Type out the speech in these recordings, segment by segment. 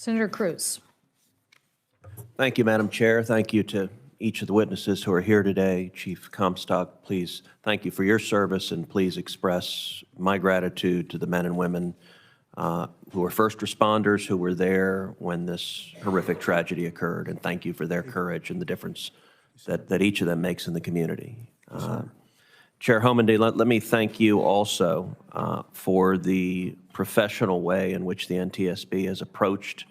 Senator Cruz. Thank you, Madam Chair. Thank you to each of the witnesses who are here today. Chief Comstock, please thank you for your service, and please express my gratitude to the men and women who were first responders who were there when this horrific tragedy occurred, and thank you for their courage and the difference that each of them makes in the community. Chair Homendy, let me thank you also for the professional way in which the NTSB has approached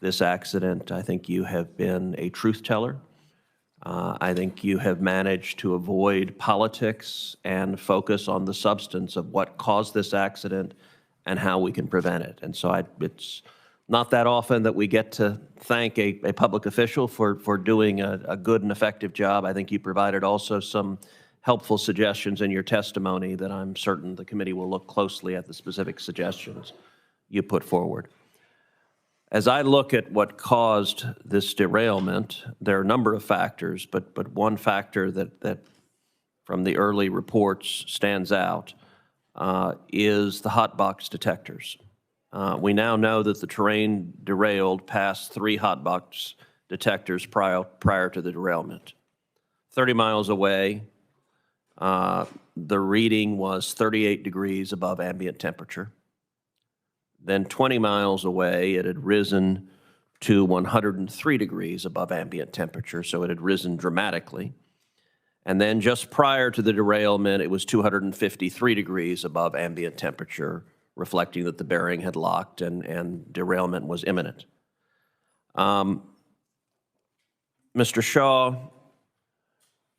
this accident. I think you have been a truth teller. I think you have managed to avoid politics and focus on the substance of what caused this accident and how we can prevent it. And so it's not that often that we get to thank a public official for doing a good and effective job. I think you provided also some helpful suggestions in your testimony that I'm certain the committee will look closely at the specific suggestions you put forward. As I look at what caused this derailment, there are a number of factors, but one factor that from the early reports stands out is the hot box detectors. We now know that the terrain derailed past 3 hot box detectors prior to the derailment. 30 miles away, the reading was 38 degrees above ambient temperature. Then 20 miles away, it had risen to 103 degrees above ambient temperature, so it had risen dramatically. And then just prior to the derailment, it was 253 degrees above ambient temperature, reflecting that the bearing had locked and derailment was imminent. Mr. Shaw,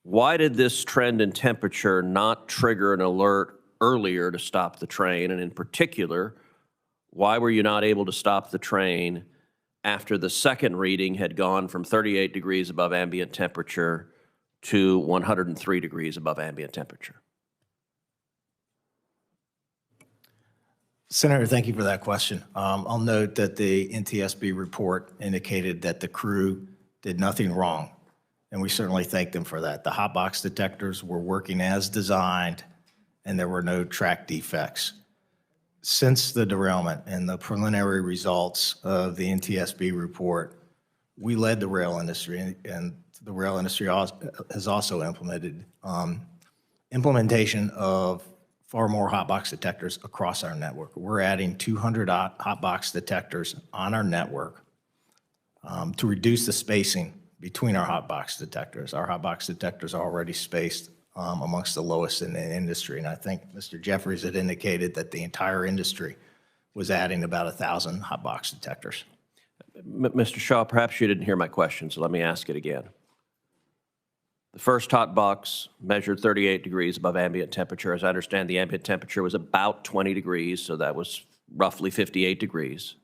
why did this trend in temperature not trigger an alert earlier to stop the train? And in particular, why were you not able to stop the train after the second reading had gone from 38 degrees above ambient temperature to 103 degrees above ambient temperature? Senator, thank you for that question. I'll note that the NTSB report indicated that the crew did nothing wrong, and we certainly thank them for that. The hot box detectors were working as designed, and there were no track defects. Since the derailment and the preliminary results of the NTSB report, we led the rail industry, and the rail industry has also implemented implementation of far more hot box detectors across our network. We're adding 200 hot box detectors on our network to reduce the spacing between our hot box detectors. Our hot box detectors are already spaced amongst the lowest in the industry. And I think Mr. Jeffries had indicated that the entire industry was adding about 1,000 hot box detectors. Mr. Shaw, perhaps you didn't hear my question, so let me ask it again. The first hot box measured 38 degrees above ambient temperature. As I understand, the ambient temperature was about 20 degrees, so that was roughly 58 degrees.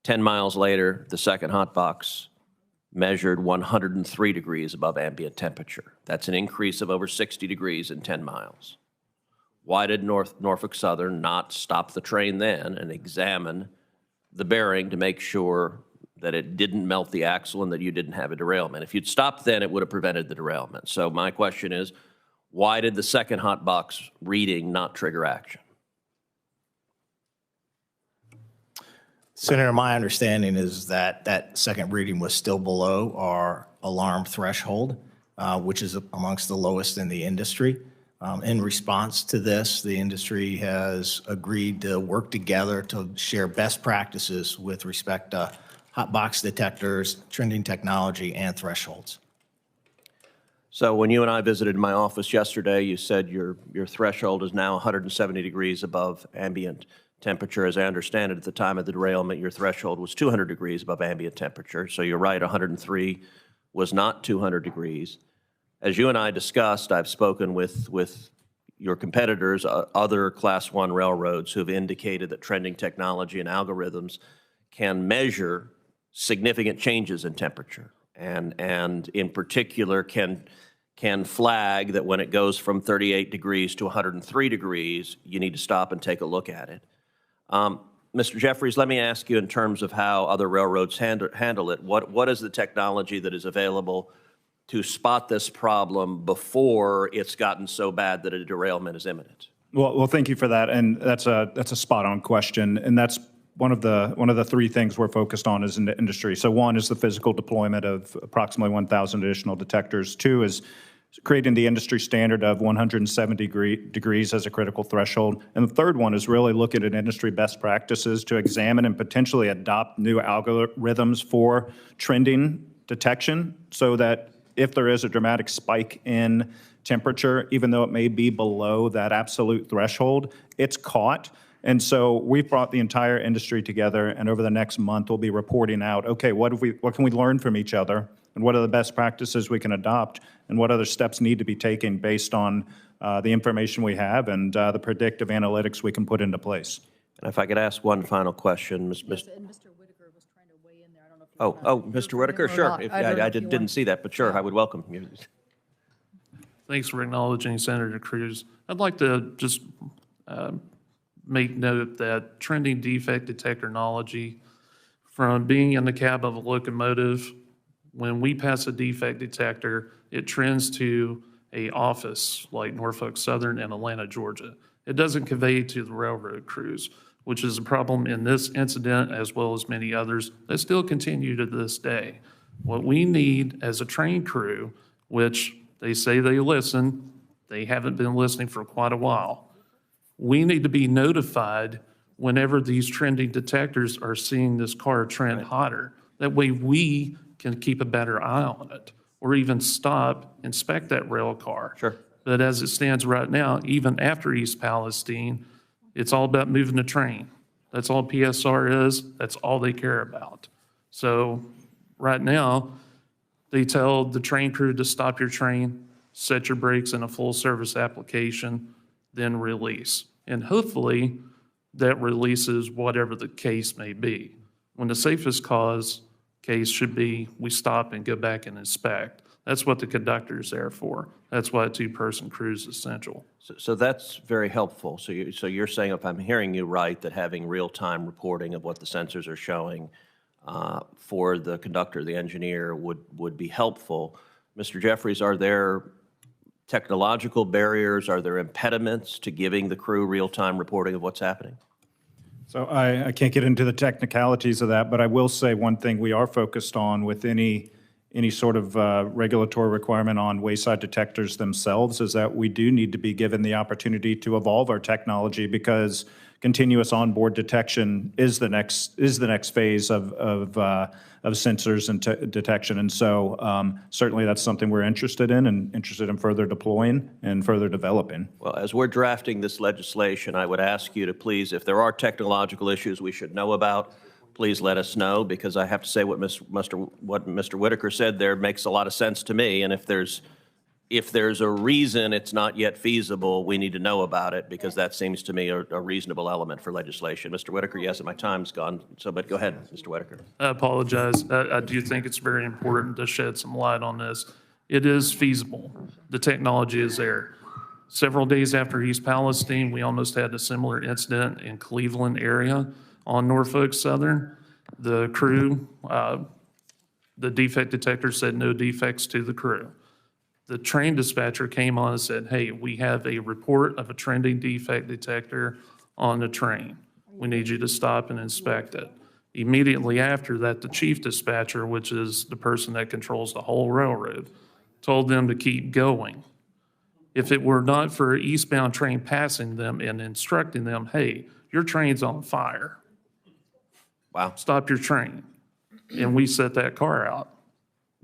10 miles later, the second hot box measured 103 degrees above ambient temperature. That's an increase of over 60 degrees in 10 miles. Why did Norfolk Southern not stop the train then and examine the bearing to make sure that it didn't melt the axle and that you didn't have a derailment? If you'd stopped then, it would have prevented the derailment. So my question is, why did the second hot box reading not trigger action? Senator, my understanding is that that second reading was still below our alarm threshold, which is amongst the lowest in the industry. In response to this, the industry has agreed to work together to share best practices with respect to hot box detectors, trending technology, and thresholds. So when you and I visited my office yesterday, you said your threshold is now 170 degrees above ambient temperature. As I understand it, at the time of the derailment, your threshold was 200 degrees above ambient temperature. So you're right, 103 was not 200 degrees. As you and I discussed, I've spoken with your competitors, other Class 1 railroads who have indicated that trending technology and algorithms can measure significant changes in temperature, and in particular can flag that when it goes from 38 degrees to 103 degrees, you need to stop and take a look at it. Mr. Jeffries, let me ask you in terms of how other railroads handle it. What is the technology that is available to spot this problem before it's gotten so bad that a derailment is imminent? Well, thank you for that, and that's a spot-on question, and that's one of the three things we're focused on as an industry. So one is the physical deployment of approximately 1,000 additional detectors. Two is creating the industry standard of 170 degrees as a critical threshold. And the third one is really looking at industry best practices to examine and potentially adopt new algorithms for trending detection so that if there is a dramatic spike in temperature, even though it may be below that absolute threshold, it's caught. And so we've brought the entire industry together, and over the next month, we'll be reporting out, okay, what can we learn from each other, and what are the best practices we can adopt, and what other steps need to be taken based on the information we have and the predictive analytics we can put into place. And if I could ask one final question, Yes, and Mr. Whitaker was trying to weigh in there. I don't know if you Oh, wanna Mr. hear Whitaker, from him or sure. not. If- I don't know I if you didn't want- see that, but sure, I would welcome you. Thanks for acknowledging Senator Cruz. I'd like to just make note that trending defect detect technology, from being in the cab of a locomotive, when we pass a defect detector, it trends to a office like Norfolk Southern and Atlanta, Georgia. It doesn't convey to the railroad crews, which is a problem in this incident as well as many others that still continue to this day. What we need as a train crew, which they say they listen, they haven't been listening for quite a while. We need to be notified whenever these trending detectors are seeing this car trend hotter. That way we can keep a better eye on it, or even stop, inspect that rail car. Sure. But as it stands right now, even after East Palestine, it's all about moving the train. That's all PSR is. That's all they care about. So right now, they tell the train crew to stop your train, set your brakes in a full service application, then release. And hopefully that releases whatever the case may be. When the safest cause case should be, we stop and go back and inspect. That's what the conductor's there for. That's why a two-person crew is essential. So that's very helpful. So you're saying, if I'm hearing you right, that having real-time reporting of what the sensors are showing for the conductor, the engineer, would be helpful. Mr. Jeffries, are there technological barriers? Are there impediments to giving the crew real-time reporting of what's happening? So I can't get into the technicalities of that, but I will say one thing we are focused on with any sort of regulatory requirement on wayside detectors themselves is that we do need to be given the opportunity to evolve our technology, because continuous onboard detection is the next phase of sensors and detection. And so certainly that's something we're interested in and interested in further deploying and further developing. Well, as we're drafting this legislation, I would ask you to please, if there are technological issues we should know about, please let us know, because I have to say what Mr. Whitaker said there makes a lot of sense to me. And if there's a reason it's not yet feasible, we need to know about it, because that seems to me a reasonable element for legislation. Mr. Whitaker, yes, and my time's gone, but go ahead, Mr. Whitaker. I apologize. I do think it's very important to shed some light on this. It is feasible. The technology is there. Several days after East Palestine, we almost had a similar incident in Cleveland area on Norfolk Southern. The crew, the defect detector said no defects to the crew. The train dispatcher came on and said, hey, we have a report of a trending defect detector on the train. We need you to stop and inspect it. Immediately after that, the chief dispatcher, which is the person that controls the whole railroad, told them to keep going. If it were not for an eastbound train passing them and instructing them, hey, your train's on fire. Wow. Stop your train. And we set that car out.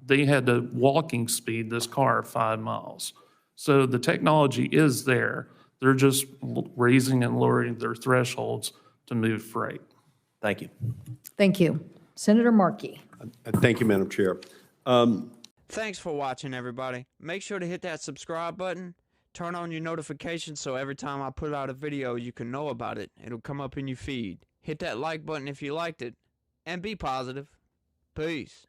They had to walking speed this car 5 miles. So the technology is there. They're just raising and lowering their thresholds to move freight. Thank you. Thank you. Senator Markey. Thank you, Madam Chair. Thanks for watching, everybody. Make sure to hit that subscribe button. Turn on your notifications so every time I put out a video, you can know about it. It'll come up in your feed. Hit that like button if you liked it. And be positive. Peace.